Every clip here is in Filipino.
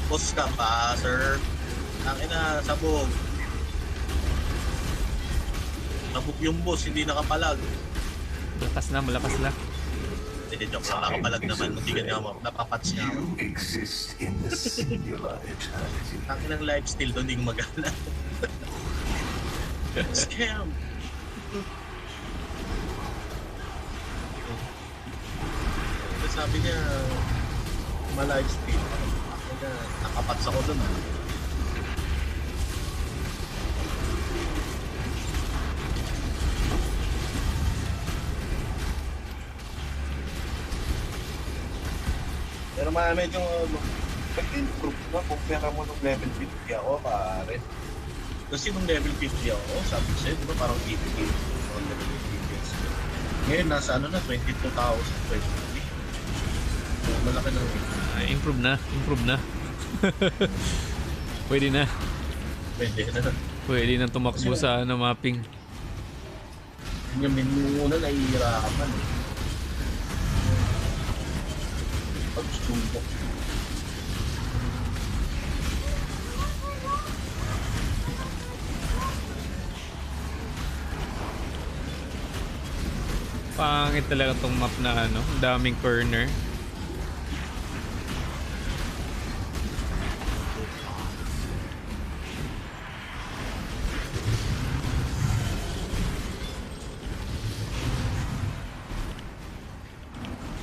Boss ka pa, sir. Tangin na, sabog. Sabog yung boss, hindi nakapalag. Malakas na, malakas na. Hindi, joke lang. Nakapalag naman. Hindi ganyan mo. Napapats niya ako. Tangin ng lifestyle doon, hindi gumagana. Scam! Sabi niya, ma-lifestyle. Nakapats ako doon. Pero medyo nag-improve na kung pera mo nung level 50 ako, pare. Kasi nung level 50 ako, sabi ko sa'yo, di ba parang 80 nung level 50. Ngayon, nasa ano na, 22,000, 23. So, malaki na rin. Improve na, improve na. Pwede na. Pwede na. Pwede na tumakbo sa ano, mapping. Yung menu na nahihirapan eh. Pag-sumbok. Pangit talaga tong map na ano, daming corner.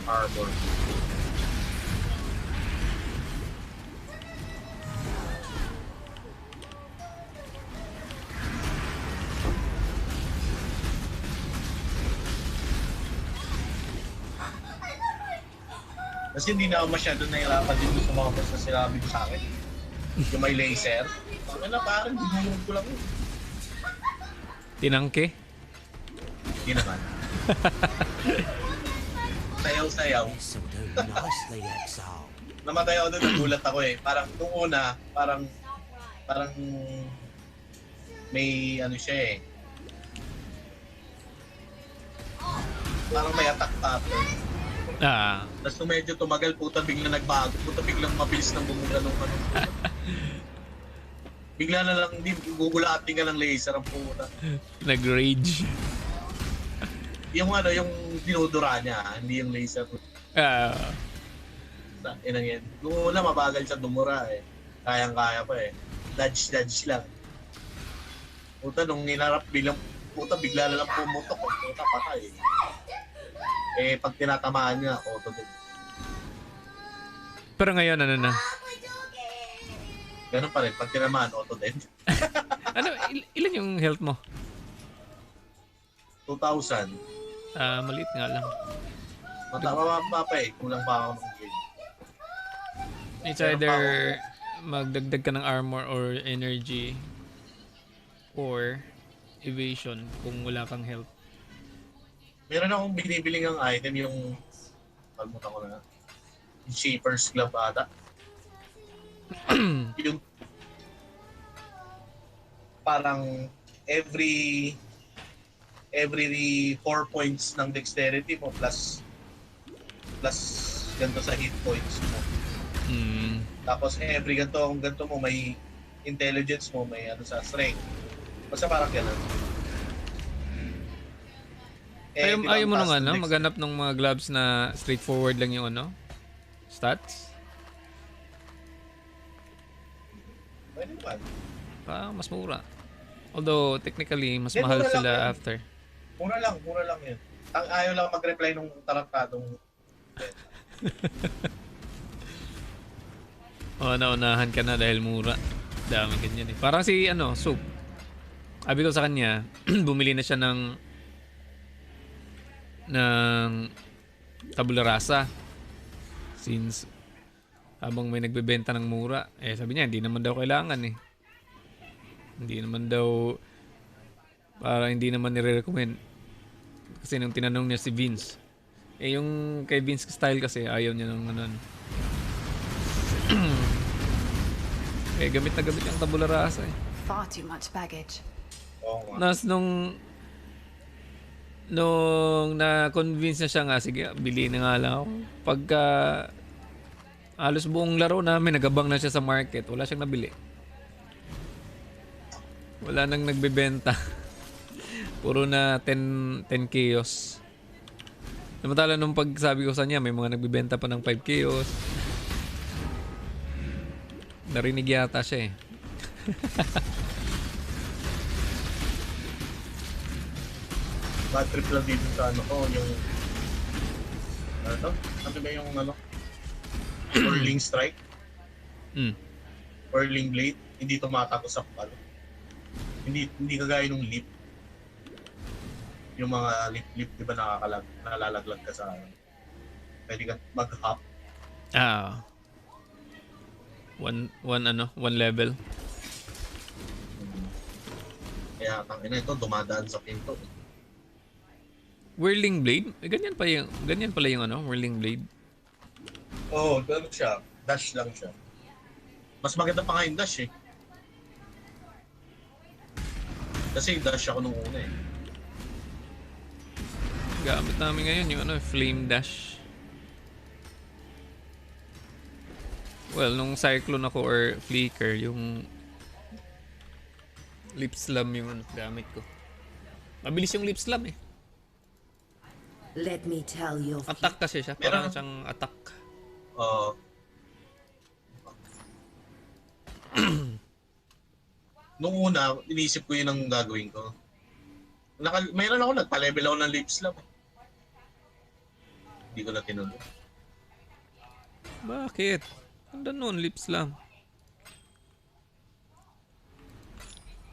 Harbor. Kasi hindi na ako masyado nahirapan dito sa mga boss na sinabi ko sa akin. Yung may laser. Ano na parang dinulog ko lang yun. Tinangke. Hindi naman. Sayaw-sayaw. Namatay ako doon, nagulat ako eh. Parang nung una, parang may ano siya eh. Parang may attack pattern. Tapos nung medyo tumagal, puta biglang nagbago. Puta biglang mabilis nang bumuga nung ano. Bigla na lang, hindi bubulating ka ng laser ang puta. Nag-rage. Yung ano, yung dinudura niya, hindi yung laser. Inang yan. Nung una, mabagal siya dumura eh. Kayang-kaya pa eh. Dodge lang. Puta, nung inarap bilang, puta bigla na lang pumutok. Puta, patay. Eh, pag tinatamaan niya, auto din. Pero ngayon, ano na? Ganun pa rin, pag tinamaan, auto din. Ano, ilan yung health mo? 2,000. Maliit nga lang. Matama pa eh, kulang pa ako ng game. It's either magdagdag ka ng armor or energy or evasion kung wala kang health. Meron akong binibiling ng item yung pagmuta ko na yung Shaper's Glove ata. Yung parang every 4 points ng dexterity mo plus ganito sa hit points mo. Tapos every ganito mo may intelligence mo, may ano sa strength. Basta parang gano'n. Ayaw mo nung ano, maghanap ng mga gloves na straightforward lang yung ano? Stats? Pwede ba? Mas mura. Although, technically, mas mahal sila after. Mura lang yun. Ayaw lang mag-reply nung tarantadong naunahan ka na dahil mura. Dami ganyan eh. Parang si, Soup. Sabi ko sa kanya, bumili na siya ng tabula rasa. Since habang may nagbebenta ng mura, sabi niya, hindi naman daw kailangan eh. Hindi naman daw, para hindi naman nire-recommend. Kasi nung tinanong niya si Vince, yung kay Vince style kasi ayaw niya ng ano. Gamit na gamit yung tabula rasa eh. Far too much baggage. Nas nung na-convince na siya nga, sige, bili na nga lang ako. Pagka Halos buong laro namin, nagabang na siya sa market. Wala siyang nabili. Wala nang nagbebenta. Puro na 10 chaos. Samantala nung pagsabi ko sa niya, may mga nagbebenta pa ng 5 chaos. Narinig yata siya eh. Bad trip lang dito sa ano ko, yung ano to? Ano ba yung ano? Whirling strike? Mm. Whirling blade? Hindi tumatakbo sa palo. Hindi kagaya nung leap. Yung mga leap, di ba nalalaglag ka sa ano? Pwede ka mag-hop. Ah. One level. Kaya tangina ito, dumadaan sa pinto. Whirling blade? Eh, ganyan pala yung ano, whirling blade. Oo, ganun siya. Dash lang siya. Mas maganda pa nga yung dash eh. Kasi dash ako nung una eh. Gamit namin ngayon yung ano, flame dash. Well, nung Cyclone ako or Flicker, yung lip slam yung ano, gamit ko. Mabilis yung lip slam eh. Let me tell you. Attack kasi siya, parang siyang attack. Nung una, inisip ko yun ang gagawin ko. Mayroon ako, nagpa-level ako ng lip slam eh. Hindi ko na tinuloy. Bakit? Ganda nun, lip slam.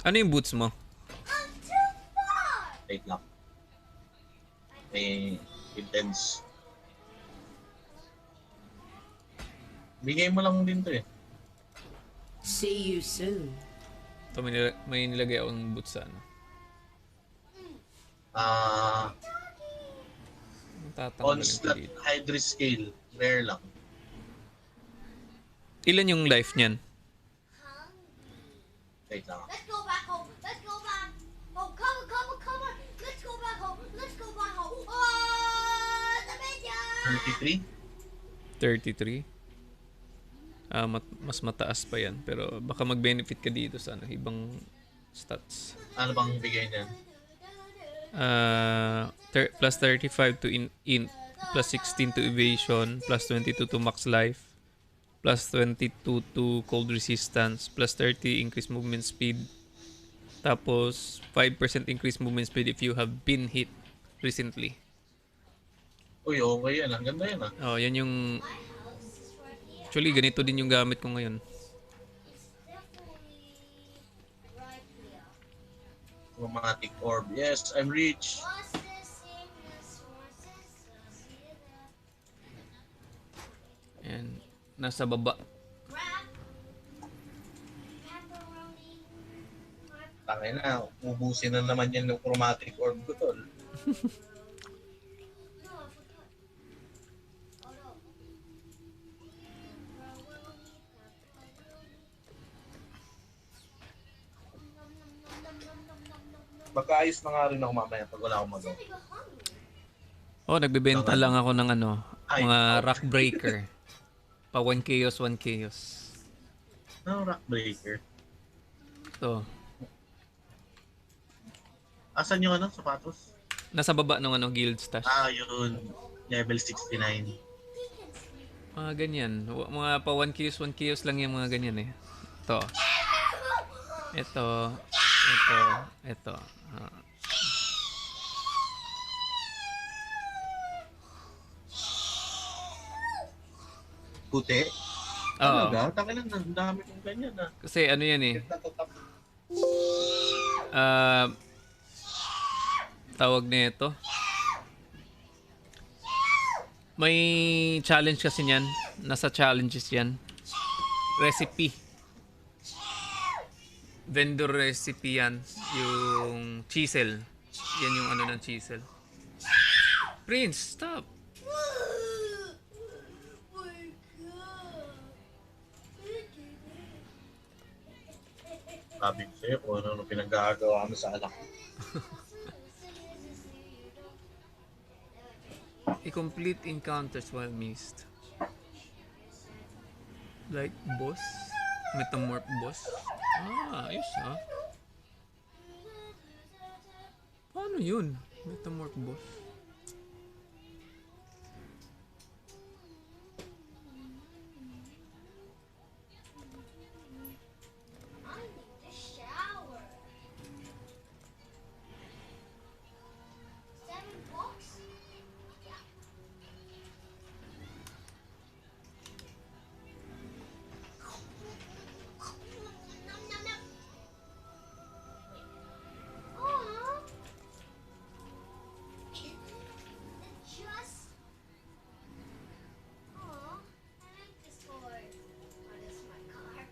Ano yung boots mo? Wait lang. May intense. Bigay mo lang din to eh. See you soon. Ito, may nilagay akong boots sa ano. Tatanggalin ko Onslaught dito. Hydra Scale. Rare lang. Ilan yung life niyan? Wait lang. Let's go back home. Let's go back. Oh, come on. Let's go back home. Let's go back home. Oh, the video. 33? 33. Mas mataas pa yan. Pero baka mag-benefit ka dito sa ano, ibang stats. Ano bang bigay niyan? Plus 35 to int, plus 16 to evasion, plus 22 to max life, plus 22 to cold resistance, plus 30 increased movement speed, tapos 5% increased movement speed if you have been hit recently. Uy, okay yan. Ang ganda yan ah. Oh, yan yung... Actually, ganito din yung gamit ko ngayon. Right here. Chromatic orb. Yes, I'm rich. What's this sickness? Ayan. Nasa baba. Crab. Pepperoni. Tangin na, ubusin na naman yan ng chromatic orb ko tol. No, I forgot. Oh no. Magkaayos na nga rin ako mamaya pag wala akong magawa. Oh, nagbebenta lang ako ng ano, Ay, mga ouch. rock breaker. Pa 1 chaos, 1 chaos. No, rock breaker. So, Asan yung ano, sapatos? nasa baba ng ano, guild stash. Yun. Level 69. Mga ganyan. Mga pa 1 chaos, 1 chaos lang yung mga ganyan eh. Ito. Puti? Oo. Talaga? Tangin na, ang dami kong ganyan ah. Kasi ano yan eh. Tawag nito. May challenge kasi niyan. Nasa challenges yan. Recipe. Vendor recipe yan. Yung chisel. Yan yung ano ng chisel. Prince, stop. Sabi ko sa'yo kung ano pinagagawa mo sa anak. I-complete encounters while missed. Like boss? Metamorph boss? Ah, ayos ah. Paano yun? Metamorph boss? I need to shower. $7? Yeah. Nom, nom, nom. Aw. Just. Aw. I like this toy. Oh, this is my car.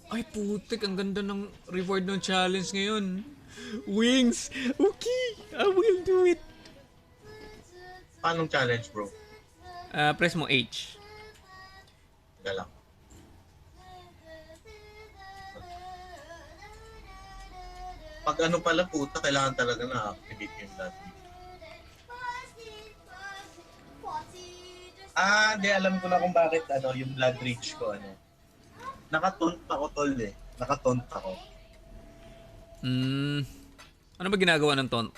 Ay putik, ang ganda ng reward ng challenge ngayon. Wings! Okay! I will do it! Paanong challenge, bro? Press mo H. Teka lang. Pag ano pala puta, kailangan talaga na-activate yung dati. Di alam ko na kung bakit yung blood rage ko Nakataunt ako tol eh. Nakataunt ako. Ano ba ginagawa ng taunt?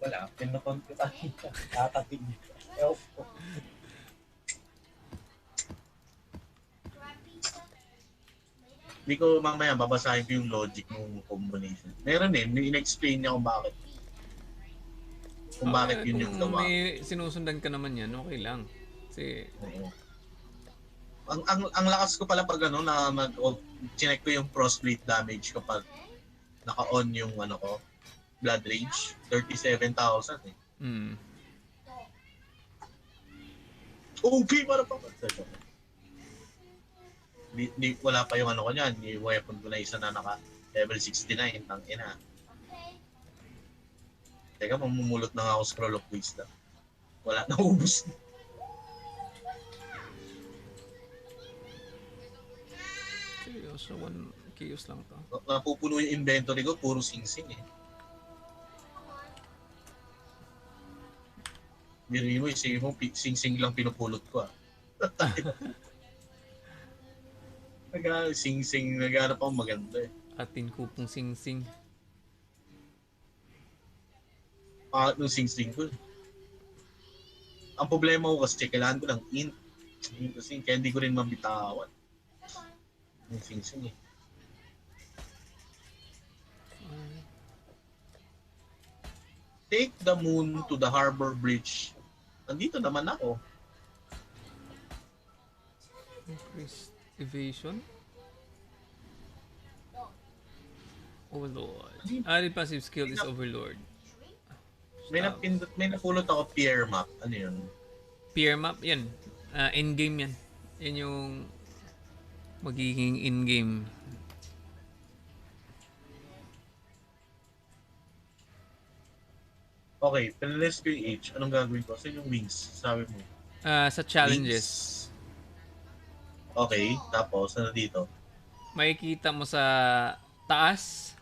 Wala, pinataunt ko tayo. Tatapig. Ewan ko. Hindi ko mamaya babasahin ko yung logic ng combination. Meron in-explain niya kung bakit. Kung bakit yun yung Kung gawa. may sinusundan ka naman yan, okay lang. Kasi, Oo. Ang lakas ko pala pag chinek ko yung frostblade damage kapag naka-on yung blood rage, 37,000 eh. OP para pa. Wala pa yung ko niyan, yung weapon ko na isa na naka level 69, tang ina. Teka, mamumulot na nga ako scroll of wisdom. Wala na, ubus. so one chaos lang to. Napupuno yung inventory ko, puro sing-sing eh. Biri mo, isipin mo, sing-sing lang pinupulot ko ah. Sing-sing, naghanap ako maganda eh. Atin kupong sing-sing. Pangat ng sing-sing ko. Ang problema ko kasi, kailangan ko ng int. Kasi kaya hindi ko rin mabitawan. Yung sing-sing eh. Take the moon to the harbor bridge. Nandito naman ako. Increased evasion. Overlord. Added passive skill is Overlord. May napulot ako peer map. Ano yun? Peer map, yan. In-game yan. Yan yung magiging in-game. Okay, pinalist ko yung H. Anong gagawin ko? Saan yung wings? Sabi mo. Sa challenges. Wings. Okay, tapos ano dito? Makikita mo sa taas.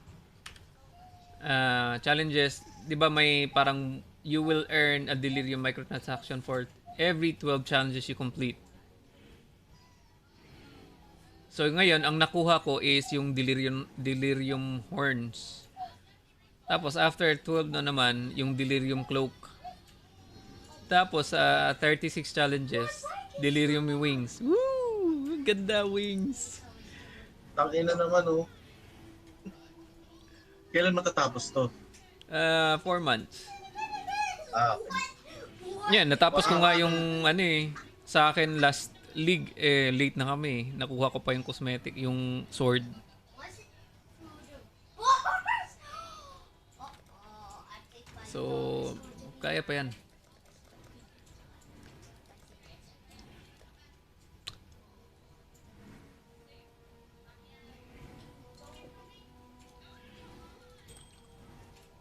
Challenges. Di ba may parang you will earn a delirium microtransaction for every 12 challenges you complete. So ngayon, ang nakuha ko is yung delirium horns. Tapos after 12 na naman, yung delirium cloak. Tapos 36 challenges, delirium wings. Woo! Ganda wings. Tangin na naman oh. Kailan matatapos to? 4 months. Okay. Yan, natapos ko nga yung sa akin last league, late na kami. Nakuha ko pa yung cosmetic, yung sword. So, kaya pa yan.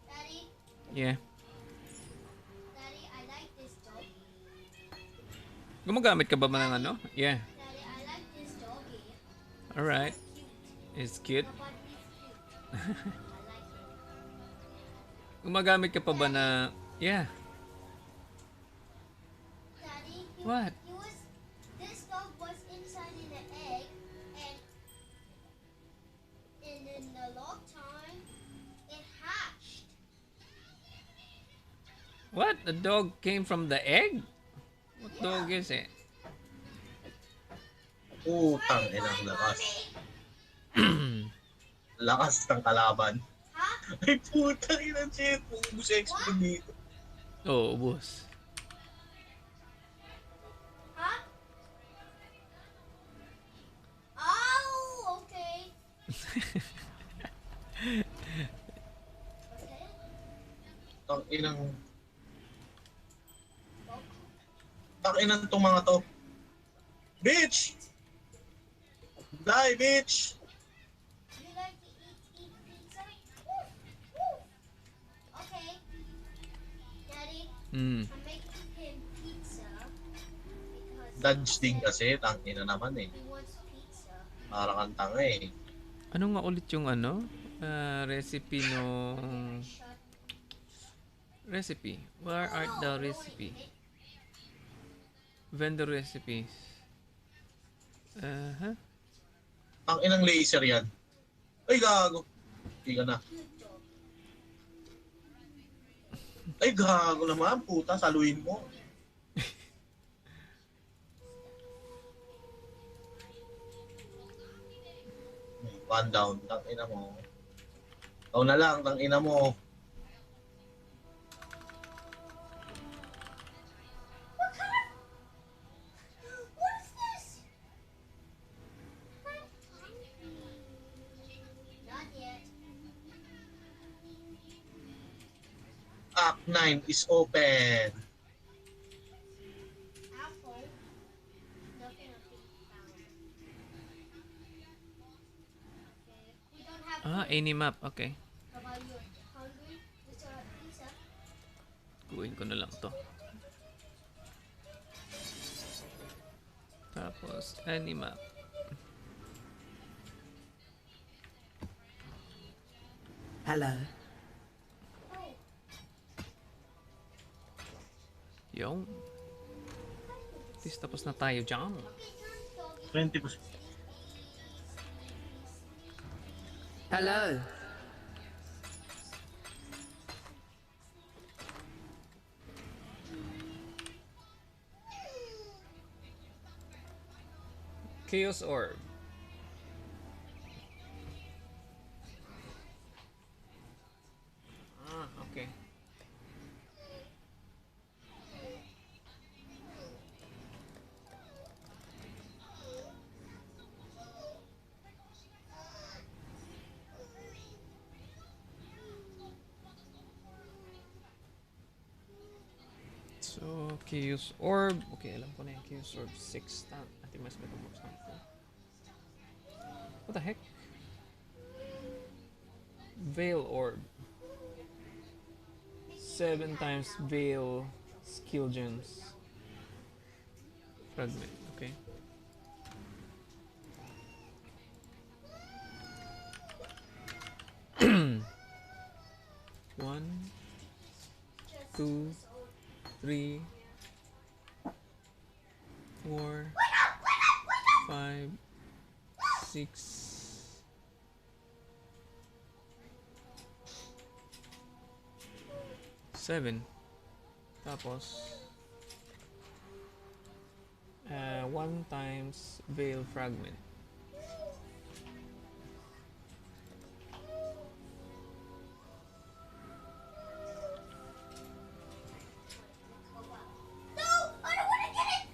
Daddy, Yeah. Daddy, I like this doggy. Gumagamit ka ba ng ano? Yeah. Daddy, I like this doggy. Alright. It's cute. How about this cute? I like it. Gumagamit ka pa ba na... Yeah. Daddy, What? he was What? The dog came from the egg? What dog is it? Putang inang lakas. Lakas ng kalaban. Ha? Ay, putang inang shit. Ubus XP dito. Oh, ubos. Ha? Oh, okay. Okay. Tang inang... Tang inang tong mga to. Bitch! Die, bitch! You like to eat pizza? Woo, woo. Okay. Daddy, Hmm. I'm making him pizza because Dodge din kasi, tang ina naman eh. he wants pizza. Para kang tanga eh. Ano nga ulit yung ano? Recipe nung... Shut. Recipe. Where art the recipe? Vendor recipes. Huh? Tang inang laser yan. Ay, gago. Hindi ka na. Good dog. Ay, gago naman. Puta, saluhin mo. One down. Tang ina mo. Ikaw na lang, tang ina mo. What kind of... What is this? Not yet. Act 9 is open. Apple. Nothing to be found. Okay. We don't have Any map. Okay. How about you? Hungry? Just a pizza? Kuhin ko na lang to. Tapos, any map. Hello. Oh. Yung. At least tapos na tayo dyan. Okay, turn, doggy. 20%. Hello. Chaos Orb. Okay. So, Chaos Orb. Okay, alam ko na yung Chaos Orb. 6 stamp. Natin mas matubuksan ko. What the heck? Veil Orb. 7 times Veil skill gems. Fragment, okay. One, two, 3, 4, 5, 6, 7. Tapos 1 times veil fragment. No! I don't want to get it! I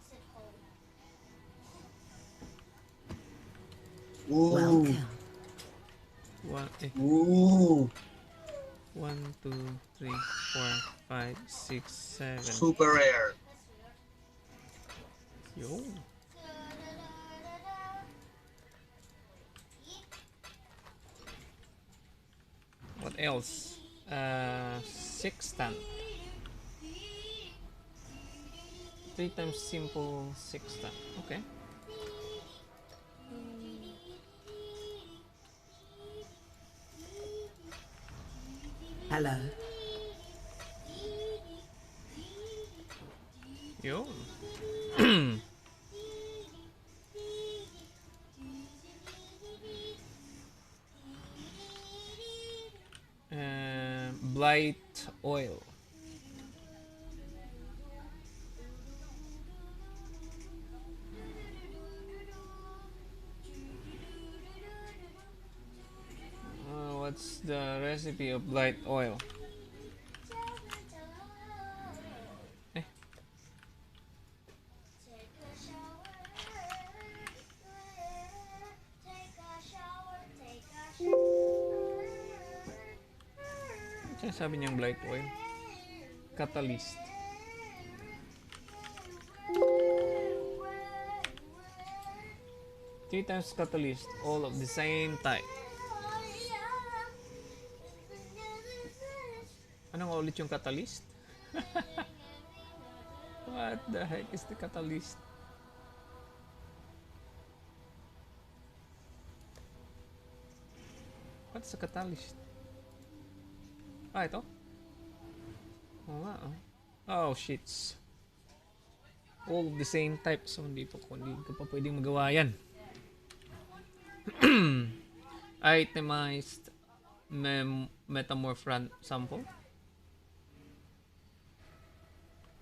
said home. Ooh. Welcome. 1, 2, 3, 4, 5, 6, 7. Super rare. Yo. What else? Sextant. 3 times simple sextant. Okay. Hello. Yo. Blight oil. What's the recipe of light oil? Eh, Take a shower. Take a shower. Take a ano sinasabi niyang light oil? Catalyst. 3 times catalyst, all of the same type. Anong ulit yung catalyst? What the heck is the catalyst? What's the catalyst? Ah, ito? Oo nga, oh. Oh, shits. All of the same type. So, hindi ko pa pwedeng magawa yan. Itemized metamorph sample?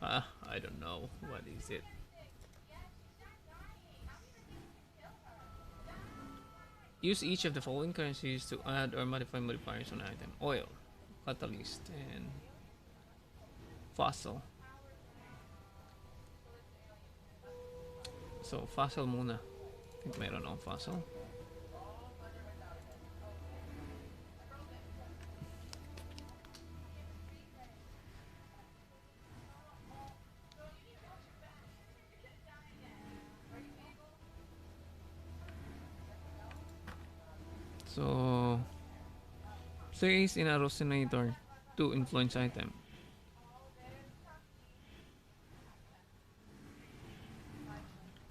I don't know. What is it? Use each of the following currencies to add or modify modifiers on an item. Oil, catalyst, and fossil. So, fossil muna. I think mayroon akong fossil. So, says in a resonator to influence item.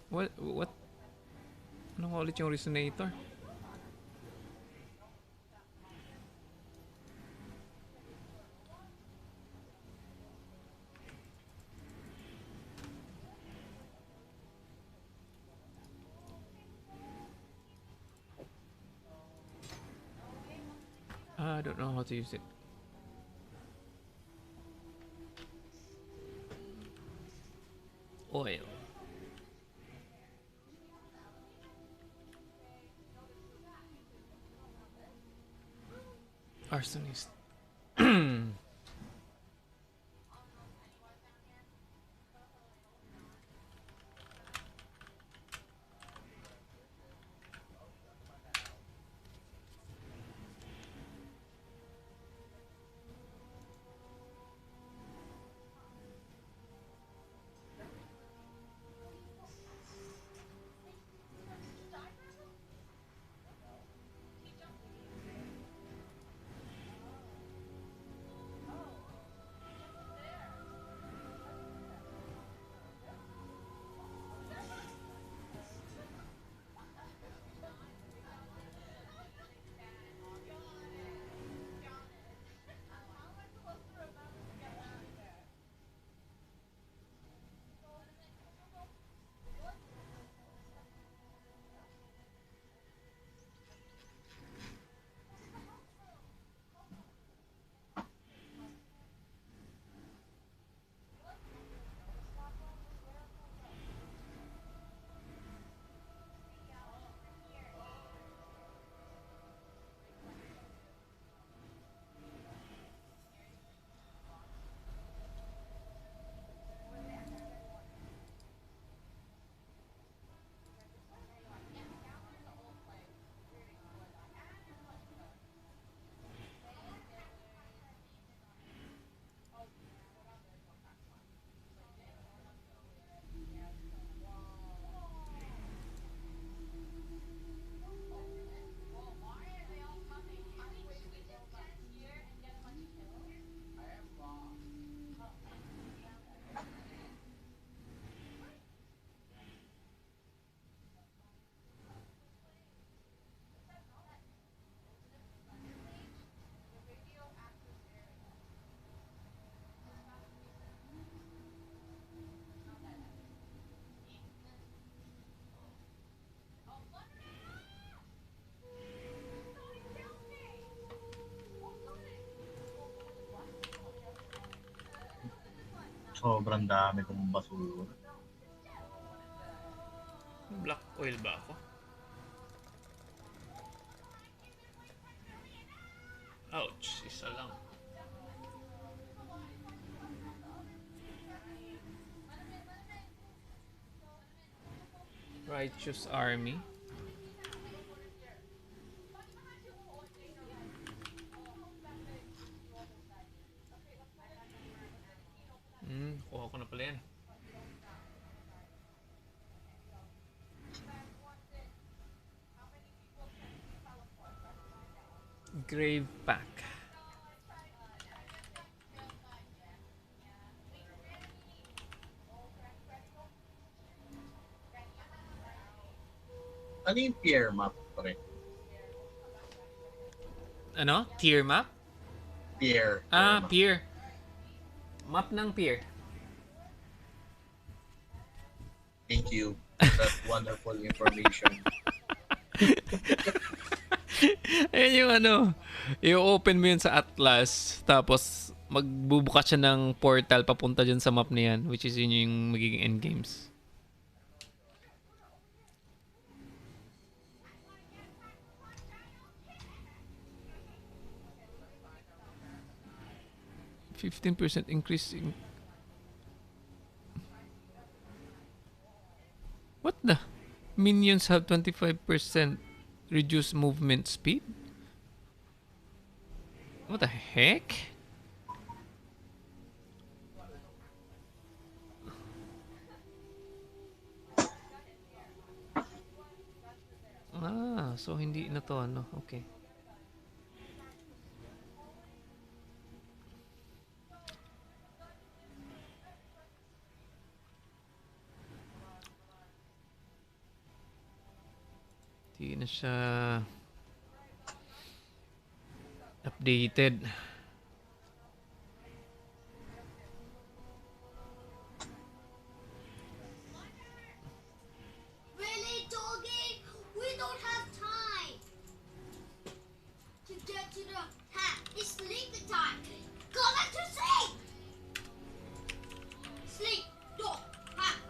What? Ano nga ulit yung resonator? I don't know how to use it. Oil. Arsonist. Sobrang dami kong basura. Black oil ba ako? Isa lang. Righteous Army. Kuha ko na pala yan. Grave Pack. Ano yung tier map, pre? Ano? Tier map? Tier. Ah, map. pier. Map ng pier. Thank you for that wonderful information. Ayan yung ano, i-open mo yun sa Atlas, tapos magbubukas siya ng portal papunta dyan sa map na yan, which is yun yung magiging endgames. %15 increase in... What the? Minions have 25% reduced movement speed? What the heck? Ah, so hindi na to ano. Okay. Hindi na siya updated. Really, doggy? We don't have time to get to the hat. It's sleeping time. Go back to sleep. Sleep, dog. Ha.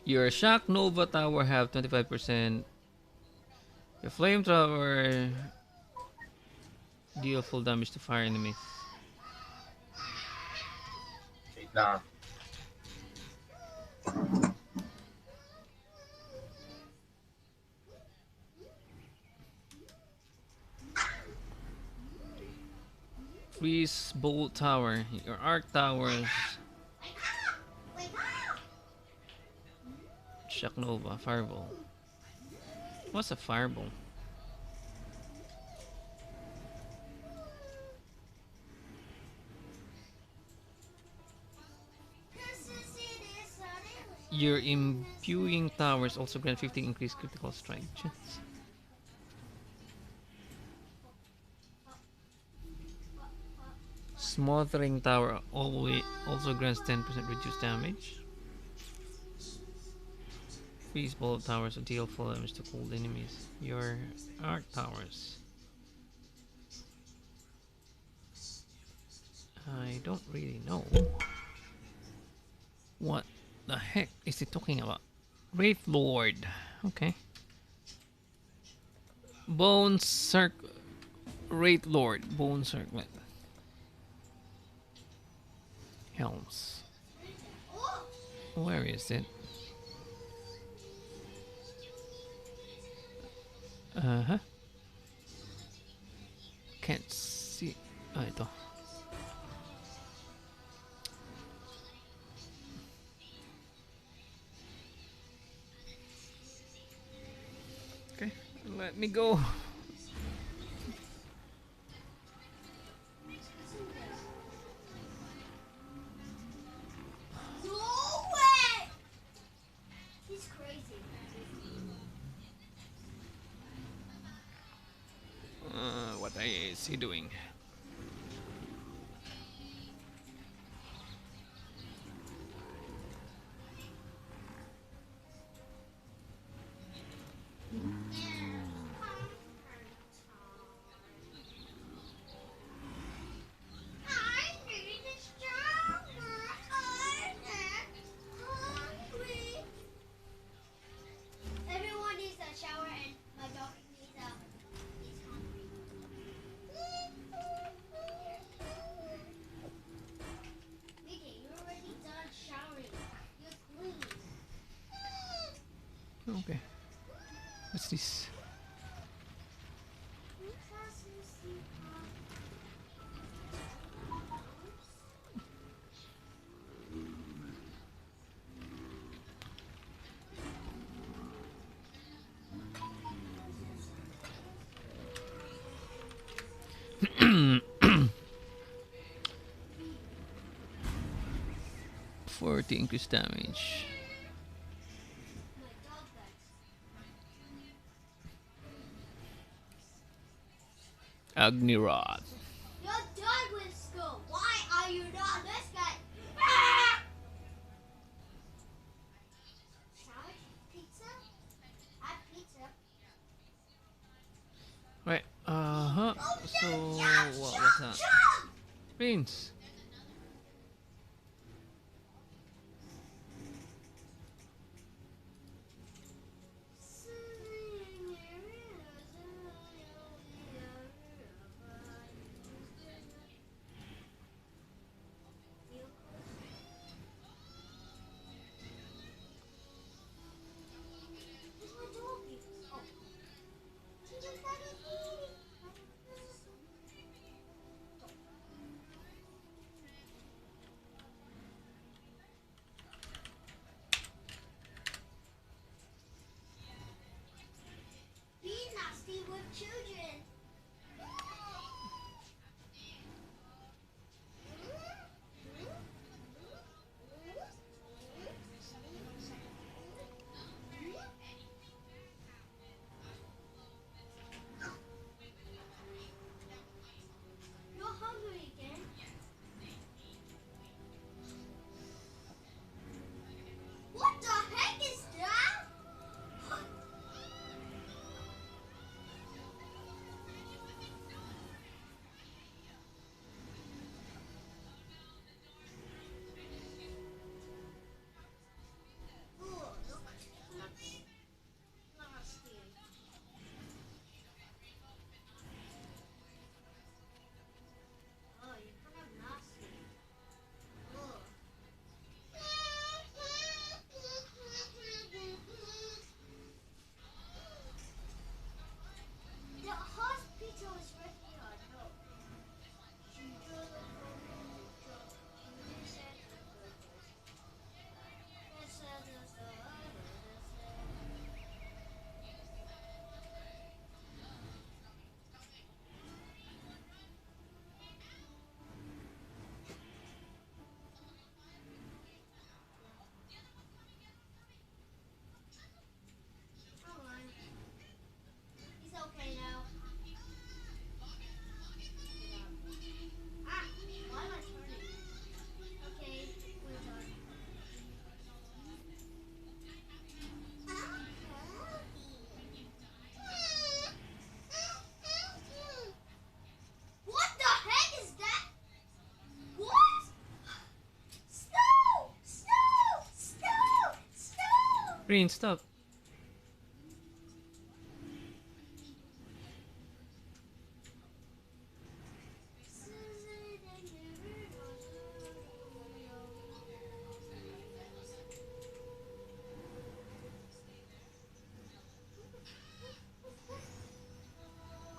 Your Shock Nova Tower have 25%. Your Flamethrower deal full damage to fire enemies. Wait lang. Freeze Bolt Tower. Your Arc Towers. Shock Nova. Fireball. What's a Fireball? Your Imbuing Towers also grant 15 increased critical strike chance. Smothering Tower also grants 10% reduced damage. Freeze Bolt Towers deal full damage to cold enemies. Your Arc Towers. I don't really know. What the heck is he talking about? Wraith Lord. Okay. Bone Circle. Wraith Lord. Bone Circlet. Helms. Where is it? Uh-huh. Can't see. Ah, ito. Okay, let me go. No way! He's crazy. What is he doing? Okay. What's this? $40 increased damage. My dog likes. Agni Rod. Your dog went school. Why are you not this guy? Ah! Sandwich? Pizza? Have pizza. Right. Uh-huh. So, what was that? Prince. Be nasty with children. You're hungry again. What the heck is that? Oh, look. Nasty. Oh, you're kind of nasty. Oh. The hospital is right here. No. He's okay now. Ah, why am I turning? Okay, we're done. What the heck is that? What? Snow! Snow! Snow! Snow! Prince, stop.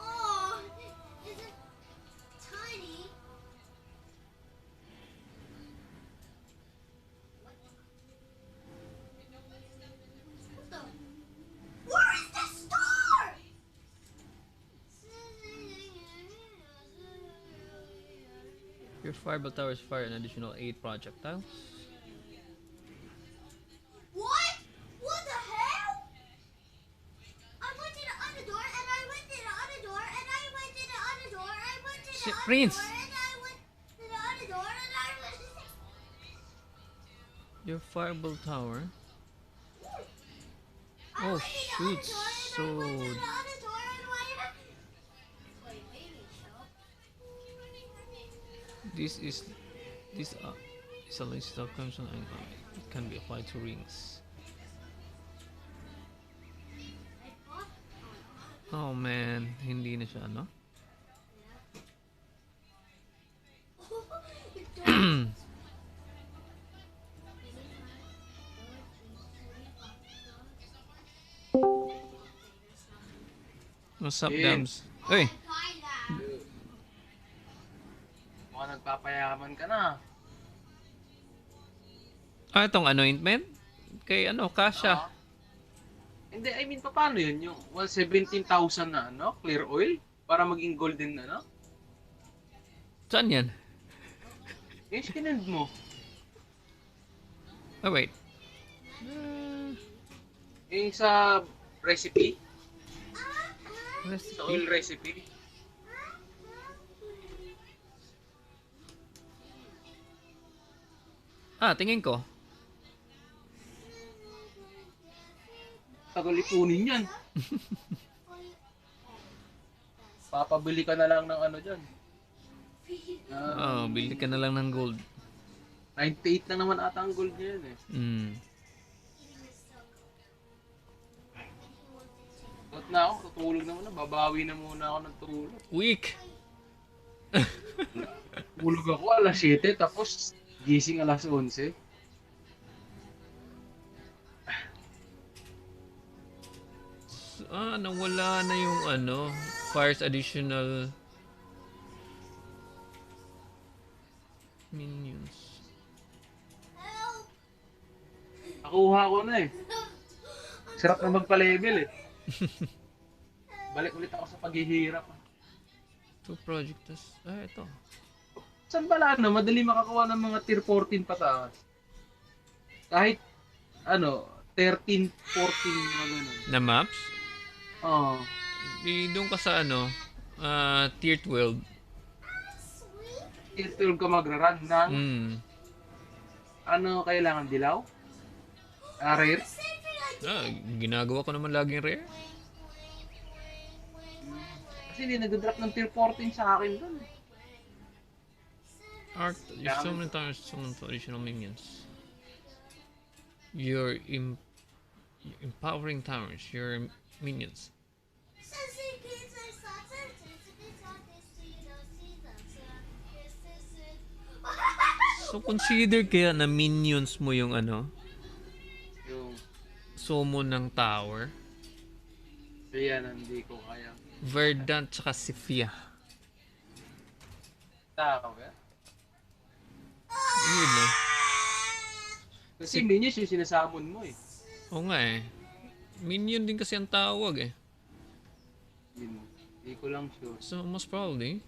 Oh, is it tiny? What the? Where is the star? Your fireball towers fire an additional 8 projectiles. What? What the hell? I went to the other door and I went to the other door and I went to the other door. I went to the Shit, other Prince. door and I went to the other door and I went to Your fireball tower. I Oh went to the shoot, other door and so I went to the other door and wait, maybe so. this is a list of conditions and it can be applied to rings. I bought Oh man, hindi na siya, no? It don't. What's up, Yeah. Dams? Uy, Mukhang nagpapayaman ka na. itong anointment? Kay ano, Kasha. Ah. Hindi, I mean, paano yun? Yung 17,000 na, ano? Clear oil? Para maging golden, ano? Saan yan? Yung skinend mo. Oh, wait. Yung sa recipe. Sa Recipe? oil recipe. Tingin ko. Tagal ipunin yan. Papabili ka na lang ng ano dyan. Bili ka na lang ng gold. 98 na naman ata ang gold niya yan eh. Ba't na ako? Tutulog naman na. Babawi na muna ako ng tulog. Weak! Tulog ako alas 7 tapos gising alas 11. Nawala na yung ano, fires additional minions. Nakuha ko na eh. Sarap na magpa-level eh. Balik ulit ako sa paghihirap. Two projects. Ito. Saan pala ano, madali makakuha ng mga tier 14 pataas. Kahit ano, 13, 14, mga ganun. Na maps? Oo. Doon ka sa ano, tier 12. Tier 12 ka magra-run ng ano kailangan dilaw? Rare? Ginagawa ko naman laging rare. Kasi hindi nag-drop ng tier 14 sa akin doon. Art, you summon times summon additional minions. You're empowering towers, your minions. So consider kaya na minions mo yung ano, Yung summon ng tower. kaya hindi ko kaya. Verdant tsaka Sifia. Tao ba? Yun eh. Kasi minions yung sinasamon mo eh. Oo nga eh. Minion din kasi ang tawag eh. Yun. Hindi ko lang sure. So most probably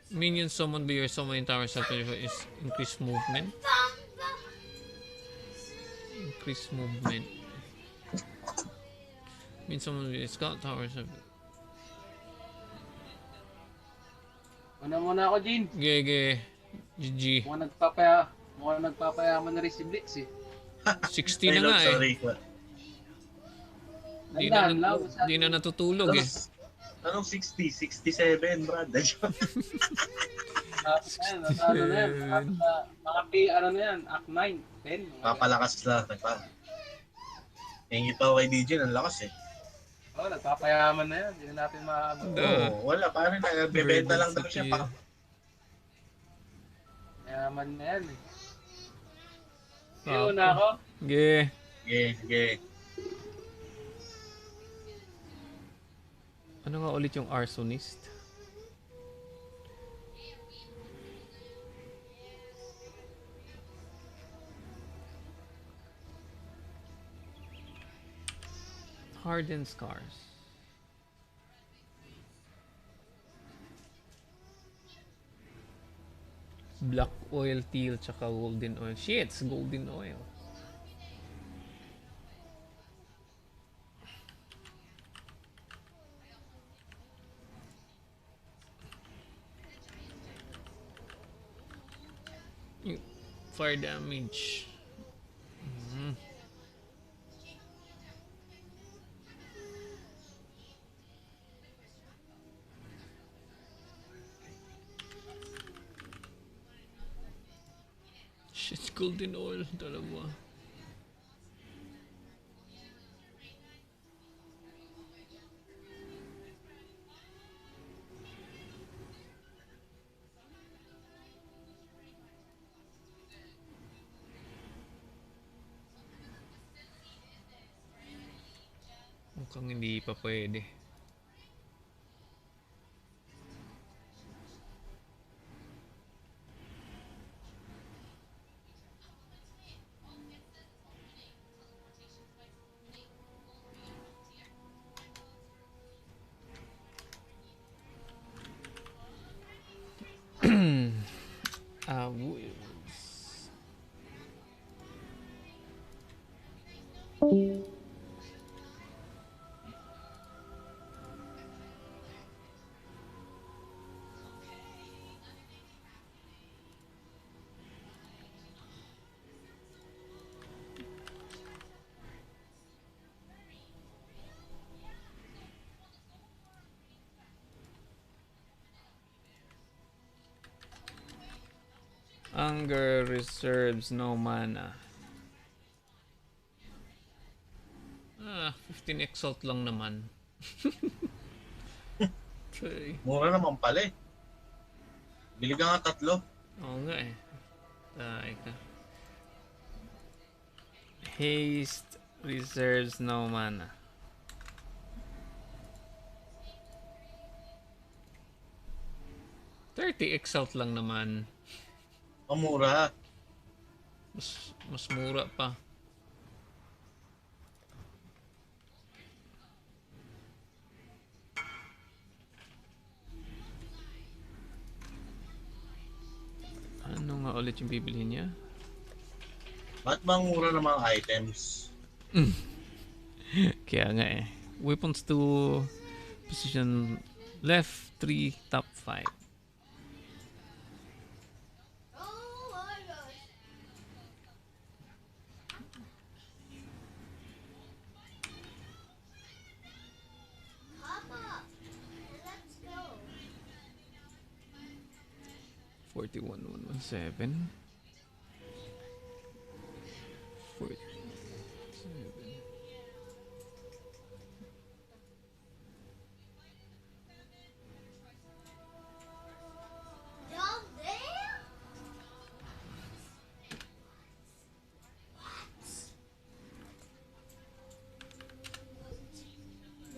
minions summoned by your summoning tower is increased movement. Increased movement. Means someone with scout towers have... Muna ako, Jin. GG. GG. Mukhang nagpapayaman na rin si Blitz eh. 60 na nga eh. Sorry. Di na natutulog eh. Anong 60? 67, Brad. Ano na yan? Mga ano na yan? Act 9, 10. Papalakas lang. Tingin pa ako kay DIJINN, ang lakas eh. Nagpapayaman na yan. Hindi na natin maabot. Wala, parang nagbebenta lang daw siya. Yaman na yan eh. Yun na ako. Sige. Sige. Ano nga ulit yung arsonist? Hardened scars. Black oil, teal, tsaka golden oil. Shit, it's golden oil. Fire damage. Shit, golden oil dalawa. Mukhang hindi pa pwede. Wheels. Anger reserves no mana. 15 exalt lang naman. Okay. Mura naman pala eh. Bili ka nga 3. Oo nga eh. Tayo ka. Haste reserves no mana. $30 exalt lang naman. Ang mura. Mas mura pa. Ano nga ulit yung bibilihin niya? Ba't bang mura ng mga items? Kaya nga eh. Weapons to position left 3 top 5. Oh my gosh. Papa, let's go. 41,117. 47. Down there? What?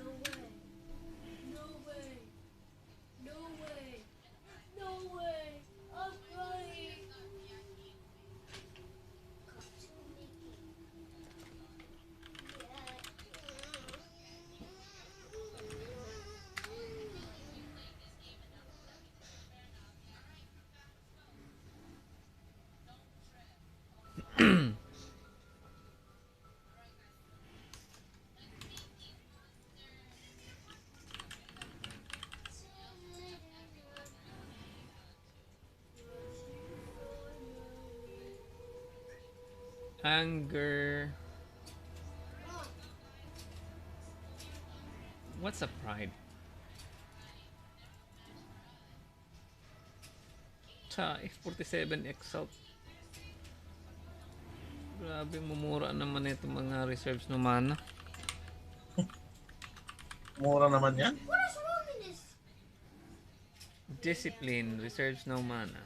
No way. No way. No way. No way. I'm crying. Anger. What's a pride? F47 exalt. Grabe, mumura naman ito mga reserves no mana. Mura naman yan. What is wrong with this? Discipline reserves no mana.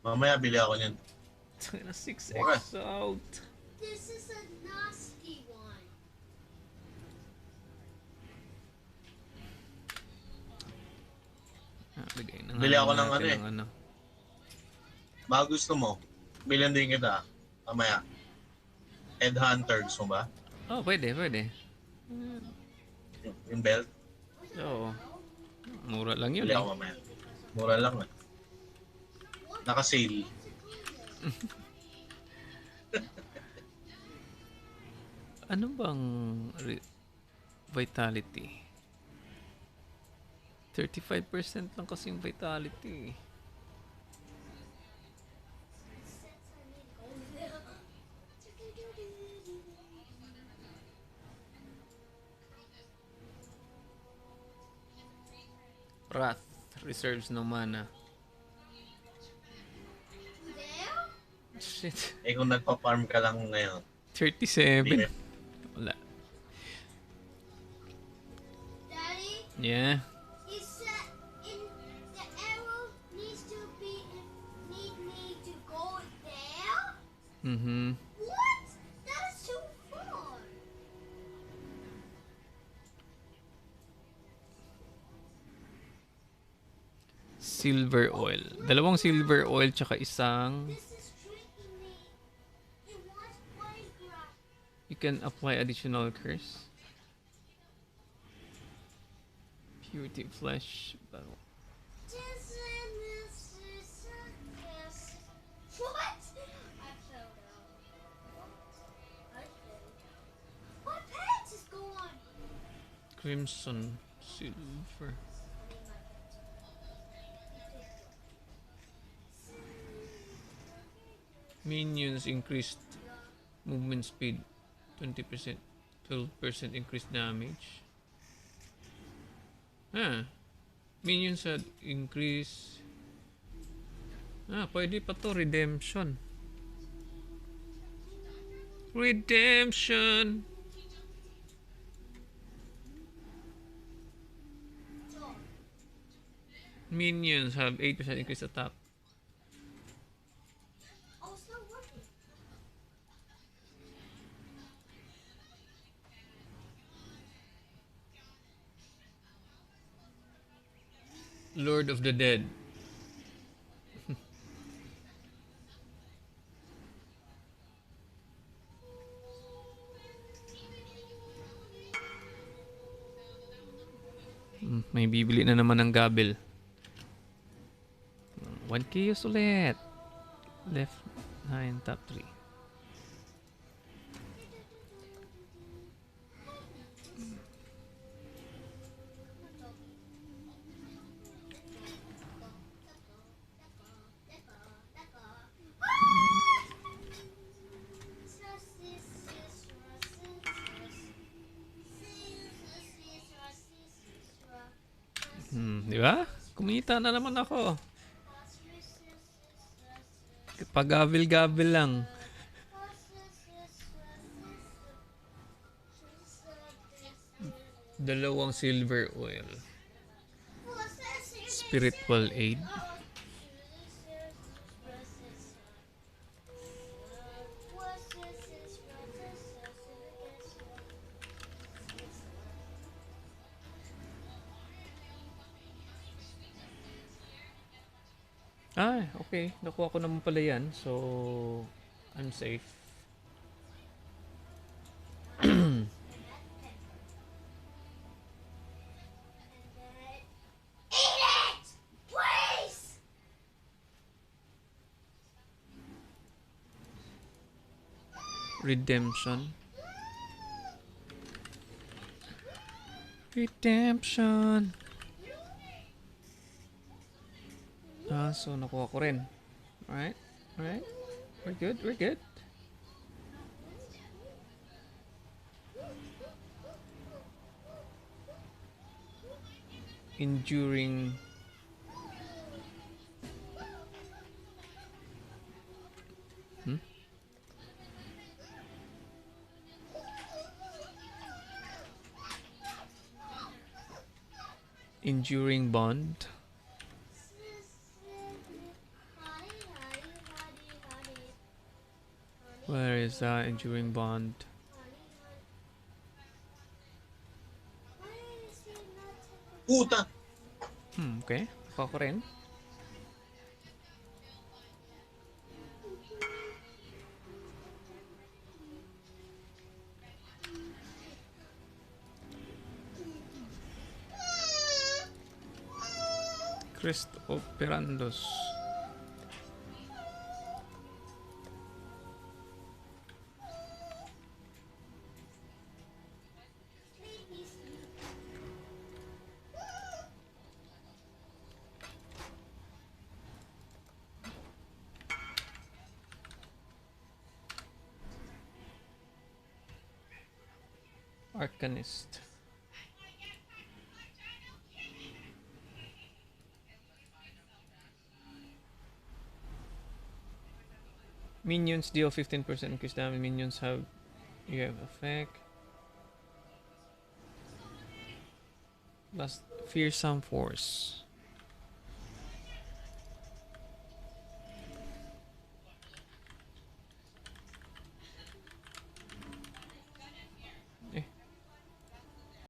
Mamaya bili ako niyan. 6 Okay. exalt. This is a nasty one. Bigay na Bili ako ng natin ano eh. ng ano. Baka gusto mo, bilhin din kita. Mamaya. Headhunter, gusto mo ba? Oh, pwede. Yung belt. Oo. Mura lang yun Bili eh. ako mamaya. Mura lang eh. Naka-sale. Ano bang vitality? 35% lang kasi yung vitality. Wrath reserves no mana. There? Shit. Eh kung nagpa-farm ka lang ngayon, 37. Hindi. Wala. Daddy, Yeah. he said in the arrow needs to be need me to go there. Mhm. What? That is too far. silver oil. Dalawang silver oil tsaka isang... This is tricking me. It wants photograph. You can apply additional curse. Purity flesh. What? I fell down. I fell. My pants is gone. Crimson silver. Minions increased movement speed 20%, 12% increased damage. Minions had increase. Pwede pa to. Redemption. Redemption. Minions have 8% increased attack. Oh, it's not working. Lord of the Dead. May bibili na naman ng gabel. 1 chaos ulit. Left 9, top 3. Di ba? Kumita na naman ako. Pag-gabil-gabil lang. Dalawang silver oil. Spiritual aid. Okay. Nakuha ko naman pala yan. So, I'm safe. Redemption. Redemption. So nakuha ko rin. Alright. We're good. Enduring. Enduring bond. Where is that enduring bond? Puta! Okay. Nakuha ko rin. Crest of Perandos. Arcanist. Minions deal 15% increased damage. Minions have effect. Last fearsome force.